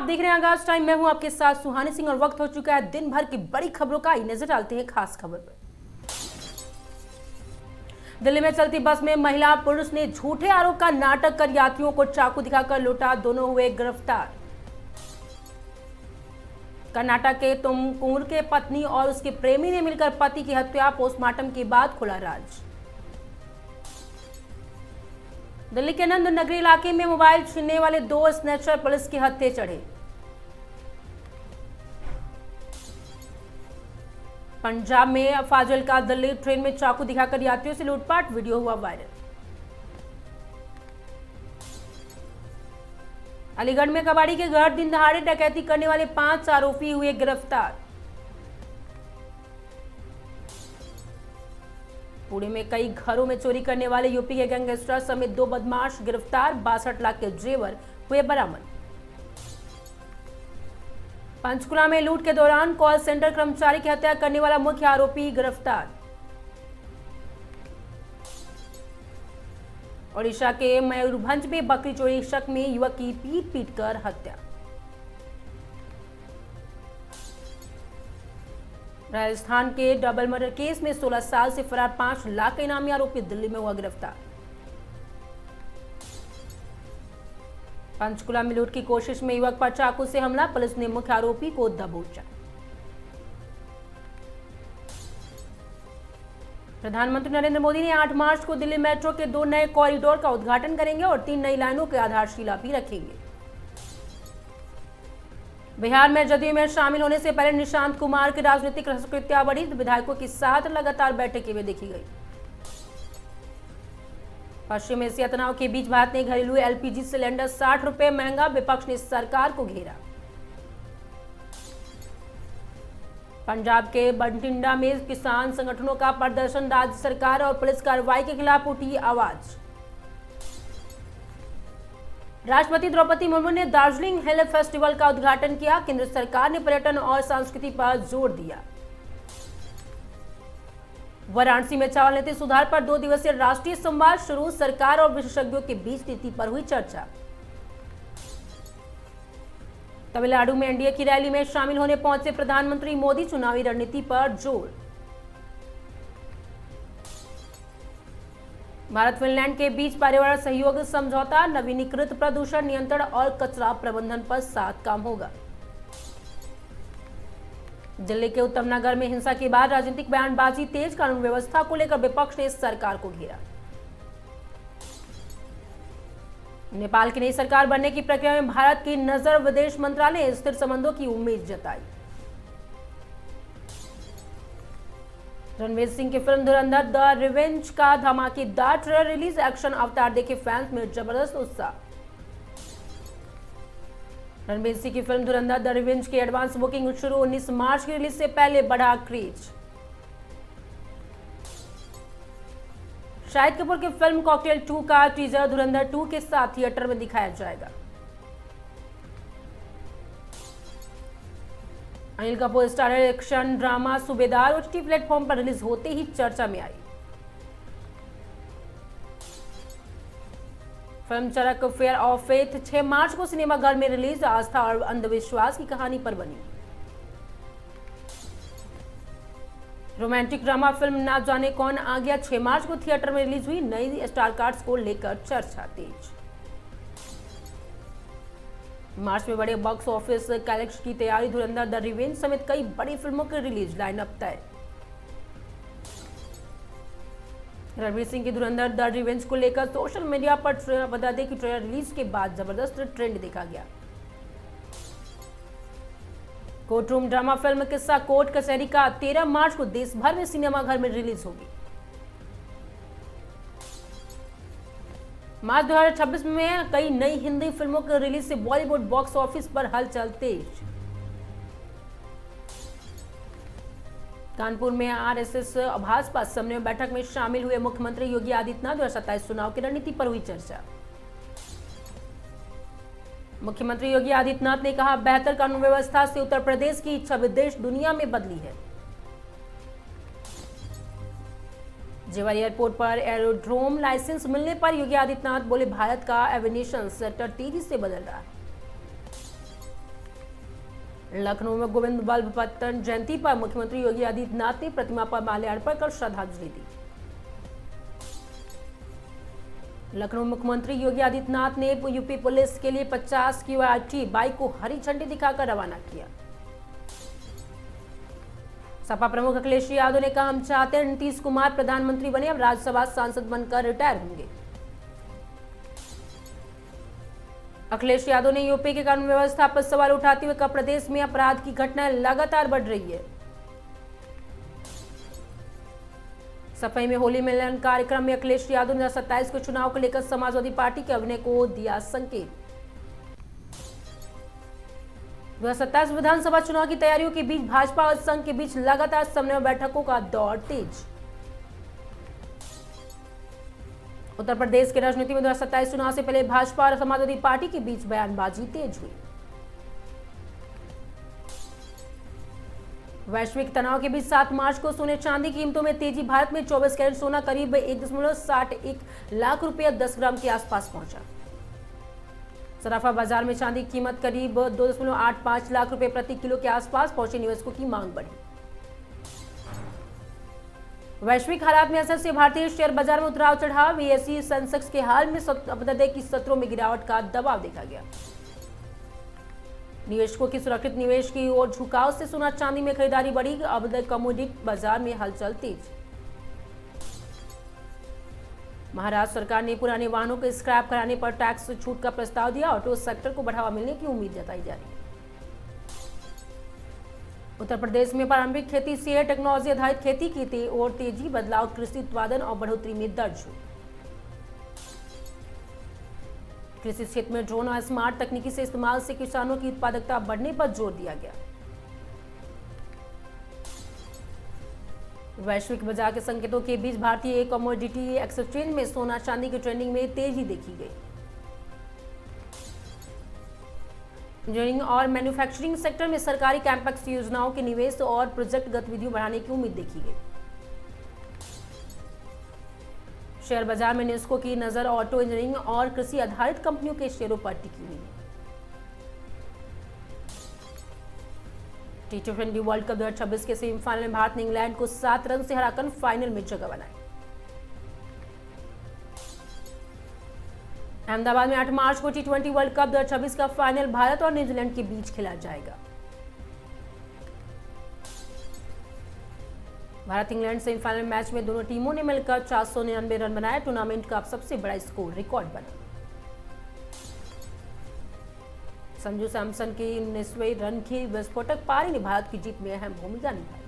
देख रहे हैं आगाज टाइम। मैं हूं आपके साथ सुहानी सिंह और वक्त हो चुका है दिन भर की बड़ी खबरों का। नजर डालते हैं खास खबर पर। दिल्ली में चलती बस में महिला पुरुष ने झूठे आरोप का नाटक कर यात्रियों को चाकू दिखाकर लूटा, दोनों हुए गिरफ्तार। कर्नाटक के तुमकुर के पत्नी और उसके प्रेमी ने मिलकर पति की हत्या, पोस्टमार्टम के बाद खुला राज। दिल्ली के नंद नगरी इलाके में मोबाइल छीनने वाले 2 स्नैचर पुलिस के हत्थे चढ़े। पंजाब में फाजिल्का दिल्ली ट्रेन में चाकू दिखाकर यात्रियों से लूटपाट, वीडियो हुआ वायरल। अलीगढ़ में कबाड़ी के घर दिन दहाड़े डकैती करने वाले 5 आरोपी हुए गिरफ्तार। पुणे में कई घरों में चोरी करने वाले यूपी के गैंगस्टर समेत 2 बदमाश गिरफ्तार, 62 लाख के जेवर हुए बरामद। पंचकुला में लूट के दौरान कॉल सेंटर कर्मचारी की हत्या करने वाला मुख्य आरोपी गिरफ्तार। ओडिशा के मयूरभंज में बकरी चोरी शक में युवक की पीट कर हत्या। राजस्थान के डबल मर्डर केस में 16 साल से फरार 5 लाख का इनामी आरोपी दिल्ली में हुआ गिरफ्तार। पंचकुला में लूट की कोशिश में युवक पर चाकू से हमला, पुलिस ने मुख्य आरोपी को दबोचा। प्रधानमंत्री नरेंद्र मोदी ने 8 मार्च को दिल्ली मेट्रो के 2 नए कॉरिडोर का उद्घाटन करेंगे और 3 नई लाइनों की आधारशिला भी रखेंगे। बिहार में जदयू में शामिल होने से पहले निशांत कुमार की राजनीतिक रसकृत्या बढ़ी, विधायकों के साथ लगातार बैठकें में देखी गई। पश्चिम एशिया तनाव के बीच भारत ने घरेलू एलपीजी सिलेंडर 60 रुपए महंगा, विपक्ष ने सरकार को घेरा। पंजाब के बठिंडा में किसान संगठनों का प्रदर्शन, राज्य सरकार और पुलिस कार्रवाई के खिलाफ उठी आवाज। राष्ट्रपति द्रौपदी मुर्मू ने दार्जिलिंग हिल फेस्टिवल का उद्घाटन किया, केंद्र सरकार ने पर्यटन और संस्कृति पर जोर दिया। वाराणसी में चावल नीति सुधार पर 2 दिवसीय राष्ट्रीय संवाद शुरू, सरकार और विशेषज्ञों के बीच नीति पर हुई चर्चा। तमिलनाडु में एनडीए की रैली में शामिल होने पहुंचे प्रधानमंत्री मोदी, चुनावी रणनीति पर जोर। भारत फिनलैंड के बीच पर्यावरण सहयोग समझौता, नवीनीकृत प्रदूषण नियंत्रण और कचरा प्रबंधन पर साथ काम होगा। दिल्ली के उत्तम नगर में हिंसा के बाद राजनीतिक बयानबाजी तेज, कानून व्यवस्था को लेकर विपक्ष ने सरकार को घेरा। नेपाल की नई सरकार बनने की प्रक्रिया में भारत की नजर, विदेश मंत्रालय ने स्थिर संबंधों की उम्मीद जताई। रणवीर सिंह की फिल्म धुरंधर द रिवेंज का धमाकेदार ट्रेलर रिलीज, एक्शन अवतार देखे फैंस में जबरदस्त उत्साह। रणवीर सिंह की फिल्म धुरंधर द रिवेंज की एडवांस बुकिंग शुरू, 19 मार्च की रिलीज से पहले बढ़ा क्रेज। शाहिद कपूर की फिल्म कॉकटेल 2 का टीजर धुरंधर 2 के साथ थिएटर में दिखाया जाएगा। Anil Kapoor starrer action drama Subedaar OTT platform पर रिलीज होते ही चर्चा में आई। Film Charak fair of faith 6 मार्च को सिनेमाघर में रिलीज, आस्था और अंधविश्वास की कहानी पर बनी। रोमांटिक ड्रामा फिल्म ना जाने कौन आ गया 6 मार्च को थिएटर में रिलीज हुई, नई स्टार कार्ड्स को लेकर चर्चा तेज। मार्च में बड़े बॉक्स ऑफिस कलेक्शन की तैयारी, धुरंधर द रिवेंज समेत कई बड़ी फिल्मों की रिलीज लाइनअप तय। रणवीर सिंह की धुरंधर द रिवेंज को लेकर सोशल मीडिया पर बता दें कि ट्रेलर रिलीज के बाद जबरदस्त ट्रेंड देखा गया। कोर्ट रूम ड्रामा फिल्म किस्सा कोर्ट कचहरी का 13 मार्च को देश भर में सिनेमाघर में रिलीज होगी। मार्च 2026 में कई नई हिंदी फिल्मों के रिलीज से बॉलीवुड बॉक्स ऑफिस पर हलचल तेज। कानपुर में आरएसएस भाजपा समन्वय बैठक में शामिल हुए मुख्यमंत्री योगी आदित्यनाथ, 2027 चुनाव की रणनीति पर हुई चर्चा। मुख्यमंत्री योगी आदित्यनाथ ने कहा, बेहतर कानून व्यवस्था से उत्तर प्रदेश की छवि देश दुनिया में बदली है। जेवर एयरपोर्ट पर एरोड्रोम लाइसेंस मिलने पर योगी आदित्यनाथ बोले, भारत का एविएशन सेक्टर तेजी से बदल रहा है। लखनऊ में गोविंद बल्लभ पंत जयंती पर मुख्यमंत्री योगी आदित्यनाथ ने प्रतिमा पर माल्यार्पण कर श्रद्धांजलि दी। लखनऊ मुख्यमंत्री योगी आदित्यनाथ ने यूपी पुलिस के लिए 50 QRT बाइक को हरी झंडी दिखाकर रवाना किया। सपा प्रमुख अखिलेश यादव ने कहा, हम चाहते हैं नीतीश कुमार प्रधानमंत्री बने, अब राज्यसभा सांसद बनकर रिटायर होंगे। अखिलेश यादव ने यूपी के कानून व्यवस्था पर सवाल उठाते हुए कहा, प्रदेश में अपराध की घटनाएं लगातार बढ़ रही है। सफाई में होली मिलन कार्यक्रम में अखिलेश यादव ने 2027 के चुनाव को लेकर समाजवादी पार्टी के अभिनय को दिया संकेत। 2027 विधानसभा चुनाव की तैयारियों के बीच भाजपा और संघ के बीच लगातार समन्वय बैठकों का दौर तेज। उत्तर प्रदेश की राजनीति में 2027 चुनाव से पहले भाजपा और समाजवादी पार्टी के बीच बयानबाजी तेज हुई। वैश्विक तनाव के बीच 7 मार्च को सोने चांदी की कीमतों में तेजी। भारत में 24 कैरेट सोना करीब 1.61 लाख रुपये 10 ग्राम के आसपास पहुंचा। सराफा बाजार में चांदी की कीमत करीब 2.85 लाख रुपए प्रति किलो के आसपास पहुंचे। निवेशकों की मांग बढ़ी। वैश्विक हालात में असर से भारतीय शेयर बाजार में उतराव चढ़ाव। बीएसई सेंसेक्स के हाल में अपतटीय की सत्रों में गिरावट का दबाव देखा गया। निवेशकों की सुरक्षित निवेश की ओर झुकाव से सोना चांदी में खरीदारी बढ़ी। अब कमोडिटी बाजार में हलचल तेज। महाराष्ट्र सरकार ने पुराने वाहनों को स्क्रैप कराने पर टैक्स छूट का प्रस्ताव दिया। ऑटो सेक्टर को बढ़ावा मिलने की उम्मीद जताई जा रही है। उत्तर प्रदेश में पारंपरिक खेती से टेक्नोलॉजी आधारित खेती की ओर तेजी। बदलाव कृषि उत्पादन और बढ़ोतरी में दर्ज हुई। कृषि क्षेत्र में ड्रोन और स्मार्ट तकनीकी से इस्तेमाल से किसानों की उत्पादकता बढ़ने पर जोर दिया गया। वैश्विक बाजार के संकेतों के बीच भारतीय कमोडिटी एक्सचेंज में सोना चांदी की ट्रेंडिंग में तेजी देखी गई। इंजीनियरिंग और मैन्युफैक्चरिंग सेक्टर में सरकारी कैंपस योजनाओं के निवेश और प्रोजेक्ट गतिविधियों बढ़ाने की उम्मीद देखी गई। शेयर बाजार में निवेशकों की नजर ऑटो, इंजीनियरिंग और कृषि आधारित कंपनियों के शेयरों पर टिकी हुई है। T20 वर्ल्ड कप 2026 के सेमीफाइनल में भारत ने इंग्लैंड को 7 रन से हराकर फाइनल में जगह बनाई। अहमदाबाद में 8 मार्च को T20 वर्ल्ड कप 2026 का फाइनल भारत और न्यूजीलैंड के बीच खेला जाएगा। भारत इंग्लैंड सेमीफाइनल मैच में दोनों टीमों ने मिलकर 499 रन बनाए। टूर्नामेंट का सबसे बड़ा स्कोर रिकॉर्ड बना। संजू सैमसन की 19वें रन की विस्फोटक पारी ने भारत की जीत में अहम भूमिका निभाई।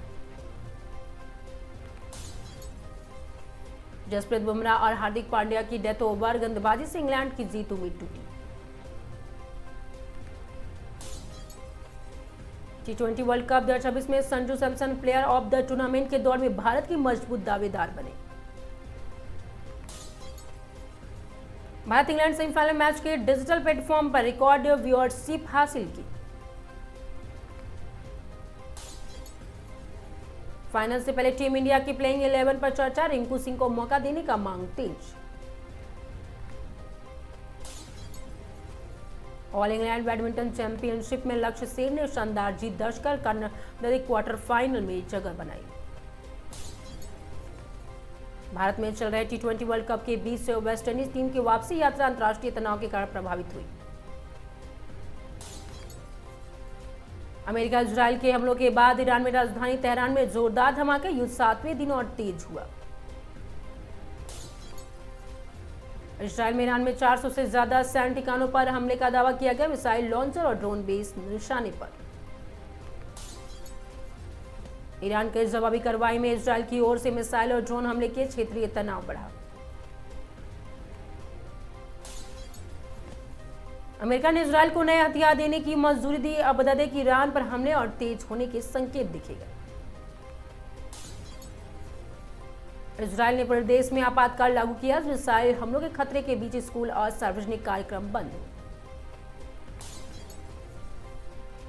जसप्रीत बुमराह और हार्दिक पांड्या की डेथ ओवर गेंदबाजी से इंग्लैंड की जीत उम्मीद टूटी। T20 वर्ल्ड कप 2026 में Sanju Samson player of the tournament के दौर में भारत के मजबूत दावेदार बने। भारत इंग्लैंड सेमीफाइनल मैच के डिजिटल प्लेटफॉर्म पर रिकॉर्ड व्यूअरशिप हासिल की। फाइनल से पहले टीम इंडिया की प्लेइंग 11 पर चर्चा। रिंकू सिंह को मौका देने का मांग तेज। ऑल इंग्लैंड बैडमिंटन चैंपियनशिप में लक्ष्य सेन ने शानदार जीत दर्ज कर कर्नाटक क्वार्टर फाइनल में जगह बनाई। भारत में चल रहे T20 वर्ल्ड कप के बीच से वेस्ट इंडीज टीम की वापसी यात्रा अंतर्राष्ट्रीय तनाव के कारण प्रभावित हुई। अमेरिका इजरायल के हमलों के बाद ईरान में राजधानी तेहरान में जोरदार धमाके। युद्ध 7वें दिन और तेज हुआ। इजरायल में ईरान में 400 से ज्यादा सैन्य ठिकानों पर हमले का दावा किया गया। मिसाइल लॉन्चर और ड्रोन बेस निशाने पर। ईरान के जवाबी कार्रवाई में इजरायल की ओर से मिसाइल और ड्रोन हमले के क्षेत्रीय तनाव बढ़ा। अमेरिका ने इजरायल को नए हथियार देने की मंजूरी दी। अब बता दें कि ईरान पर हमले और तेज होने के संकेत दिखेगा। इजरायल ने पूरे देश में आपातकाल लागू किया। मिसाइल हमलों के खतरे के बीच स्कूल और सार्वजनिक कार्यक्रम बंद हुए।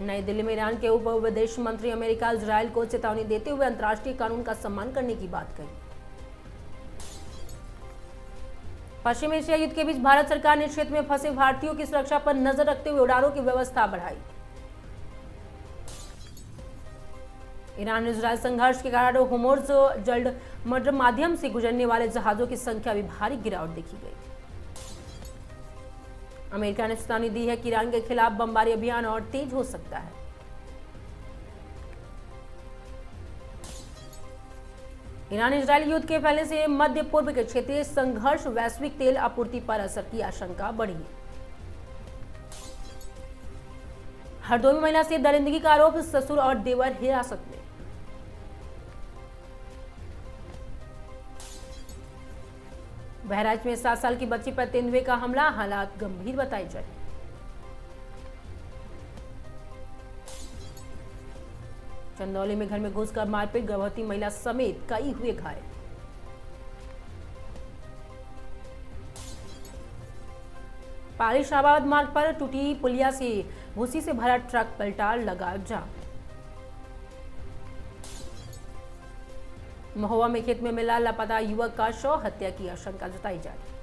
नई दिल्ली में ईरान के उप विदेश मंत्री अमेरिका इजरायल को चेतावनी देते हुए अंतर्राष्ट्रीय कानून का सम्मान करने की बात कही। पश्चिम एशिया युद्ध के बीच भारत सरकार ने क्षेत्र में फंसे भारतीयों की सुरक्षा पर नजर रखते हुए उड़ानों की व्यवस्था बढ़ाई। ईरान इजरायल संघर्ष के कारण होर्मुज़ जल्द मध्य माध्यम से गुजरने वाले जहाजों की संख्या में भारी गिरावट देखी गई। अमेरिका ने चेतावनी दी है कि ईरान के खिलाफ बमबारी अभियान और तेज हो सकता है। ईरान इजरायल युद्ध के फैलने से मध्य पूर्व के क्षेत्रीय संघर्ष वैश्विक तेल आपूर्ति पर असर की आशंका बढ़ी है। हरदोई महिला से दरिंदगी का आरोप, ससुर और देवर हिरासत में। बहराइच में 7 साल की बच्ची पर तेंदुए का हमला, हालात गंभीर बताई जाए। चंदौली में घर में घुसकर मारपीट, गर्भवती महिला समेत कई हुए घायल। पाली शाहबाद मार्ग पर टूटी पुलिया से भूसी से भरा ट्रक पलटा, लगा जाम। महुआ में खेत में मिला लापता युवक का शव, हत्या की आशंका जताई जा रही।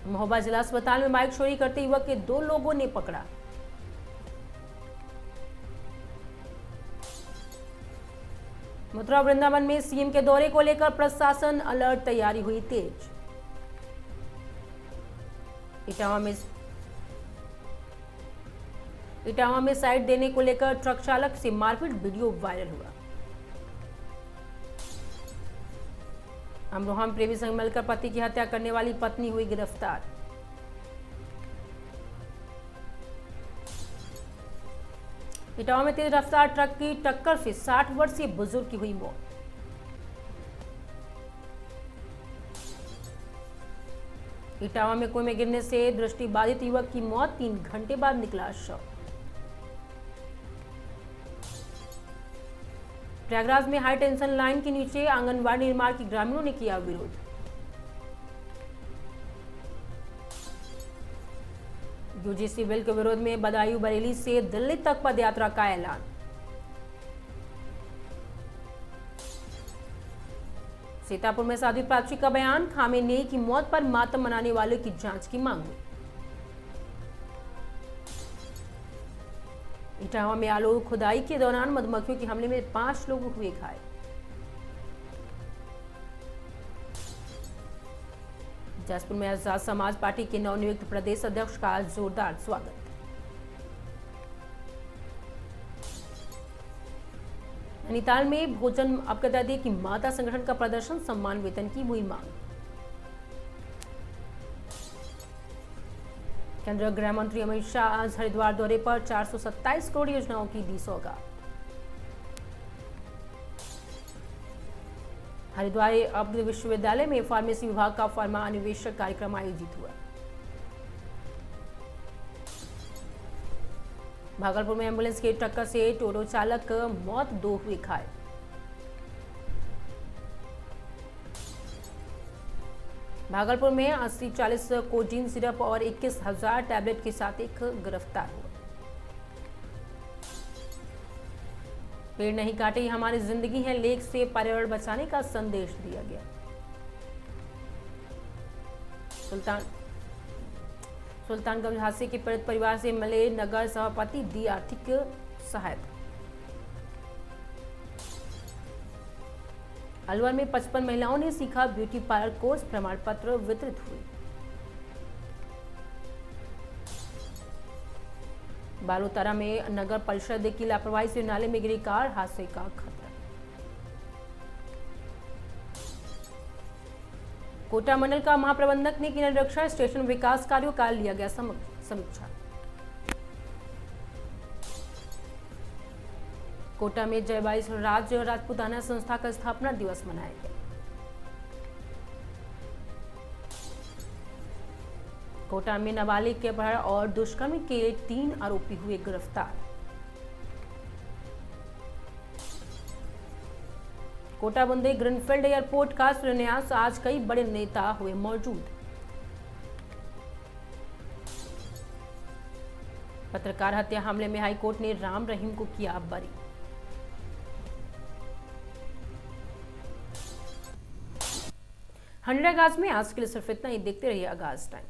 महोबा जिला अस्पताल में बाइक चोरी करते युवक के 2 लोगों ने पकड़ा। मथुरा वृंदावन में सीएम के दौरे को लेकर प्रशासन अलर्ट, तैयारी हुई तेज। इटावा में साइड देने को लेकर ट्रक चालक से मारपीट, वीडियो वायरल हुआ। अमरोहा में प्रेमी संग मिलकर पति की हत्या करने वाली पत्नी हुई गिरफ्तार। इटावा में तेज रफ्तार ट्रक की टक्कर से 60 वर्षीय बुजुर्ग की हुई मौत। इटावा में कुएं में गिरने से दृष्टिबाधित युवक की मौत, 3 घंटे बाद निकला शव। प्रयागराज में हाई टेंशन लाइन के नीचे आंगनबाड़ी निर्माण की ग्रामीणों ने किया विरोध। यूजीसी बिल के विरोध में बदायूं बरेली से दिल्ली तक पदयात्रा का ऐलान। सीतापुर में साध्वी प्राची का बयान, खामेनेई की मौत पर मातम मनाने वालों की जांच की मांग हुई। इटावा में आलू खुदाई के दौरान मधुमक्खियों के हमले में 5 लोग हुए घायल। जसपुर में आजाद समाज पार्टी के नवनियुक्त प्रदेश अध्यक्ष का जोरदार स्वागत। नैनीताल में भोजन अपकदा की माता संगठन का प्रदर्शन, सम्मान वेतन की हुई मांग। केंद्रीय गृह मंत्री अमित शाह आज हरिद्वार दौरे पर 427 करोड़ योजनाओं की दी सौगात। हरिद्वार अब्द विश्वविद्यालय में फार्मेसी विभाग का फार्मा अन्वेषक कार्यक्रम आयोजित हुआ। भागलपुर में एम्बुलेंस की टक्कर से टोटो चालक मौत, 2 हुए घायल। भागलपुर में 80-40 कोडीन सिरप और 21,000 टैबलेट के साथ एक गिरफ्तार हुआ। पेड़ नहीं काटे हमारी जिंदगी है, लेख से पर्यावरण बचाने का संदेश दिया गया। सुल्तानगंज हादसे के पीड़ित परिवार से मिले नगर सभापति, दी आर्थिक सहायता। अलवर में 55 महिलाओं ने सीखा ब्यूटी पार्लर कोर्स, प्रमाण पत्र वितरित हुए। बालोतारा में नगर परिषद की लापरवाही से नाले में गिरी कार, हादसे का खतरा। कोटा मंडल का महाप्रबंधक ने की निरीक्षण, स्टेशन विकास कार्यों का लिया गया समीक्षा। कोटा में जयबाई राज्य राजपूताना संस्था का स्थापना दिवस मनाया गया। कोटा में नाबालिग के अपहरण और दुष्कर्म के 3 आरोपी हुए गिरफ्तार। कोटा बुंदे ग्रीनफील्ड एयरपोर्ट का शिलान्यास, आज कई बड़े नेता हुए मौजूद। पत्रकार हत्या मामले में हाईकोर्ट ने राम रहीम को किया बरी। हंड्रेड आगाज में आज के लिए सिर्फ इतना ही। देखते रहिए आगाज टाइम।